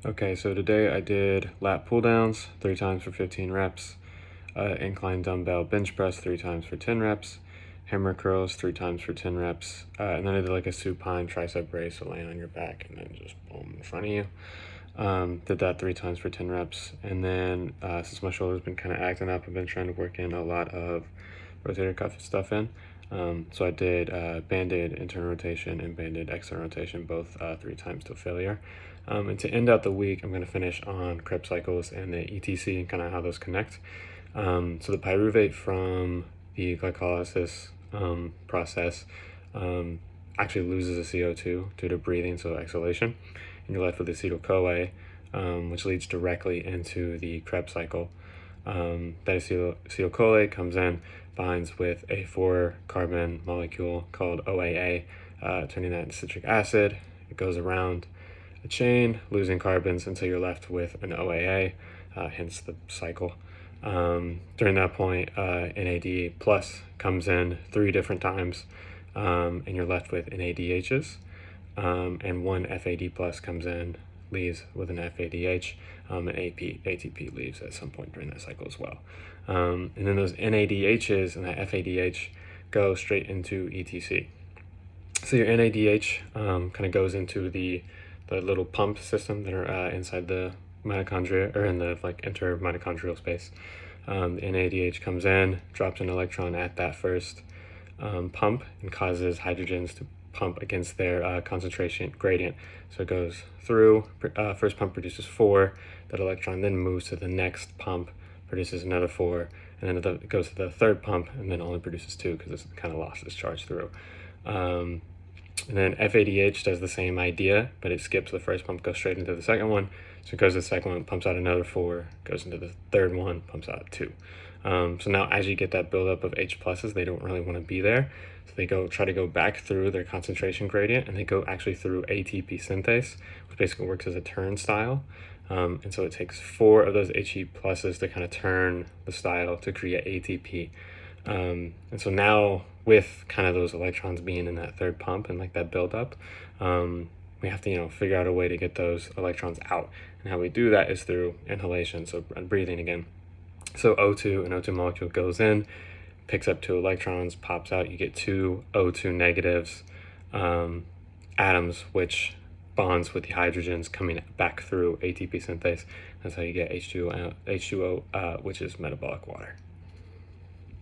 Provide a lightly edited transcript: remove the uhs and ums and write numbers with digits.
Okay, so today I did lat pull downs 3 times for 15 reps, incline dumbbell bench press 3 times for 10 reps, hammer curls 3 times for 10 reps, and then I did like a supine tricep raise, so laying on your back and then just boom in front of you. Did that 3 times for 10 reps, and then since my shoulder's been kind of acting up, I've been trying to work in a lot of rotator cuff stuff in. So I did banded internal rotation and banded external rotation, both 3 times to failure. And to end out the week, I'm going to finish on Krebs cycles and the ETC and kind of how those connect. So the pyruvate from the glycolysis process actually loses the CO2 due to breathing, so exhalation, and you're left with acetyl-CoA, which leads directly into the Krebs cycle. That acetyl-CoA comes in, binds with a 4-carbon molecule called OAA, turning that into citric acid. It goes around a chain, losing carbons until you're left with an OAA, hence the cycle. During that point, NAD plus comes in 3 different times, and you're left with NADHs, and 1 FAD plus comes in, leaves with an FADH, and ATP leaves at some point during that cycle as well. And then those NADHs and that FADH go straight into ETC. So your NADH kind of goes into the little pump system that are inside the mitochondria, or in the intermitochondrial space. The NADH comes in, drops an electron at that first pump, and causes hydrogens to pump against their concentration gradient. So it goes through, first pump produces 4, that electron then moves to the next pump, produces another 4, and then it goes to the third pump and then only produces 2 because it's kind of lost its charge through. And then FADH does the same idea, but it skips the first pump, goes straight into the second one. So it goes to the second one, pumps out another 4, goes into the third one, pumps out 2. So now as you get that buildup of H pluses, they don't really want to be there. So they try to go back through their concentration gradient, and they go actually through ATP synthase, which basically works as a turnstile. And so it takes 4 of those He pluses to kind of turn the style to create ATP. And so now with kind of those electrons being in that third pump and like that buildup, we have to figure out a way to get those electrons out. And how we do that is through inhalation, so breathing again. So O2, an O2 molecule goes in, picks up 2 electrons, pops out. You get 2 O2 negatives atoms, which bonds with the hydrogens coming back through ATP synthase. That's how you get H2O, which is metabolic water.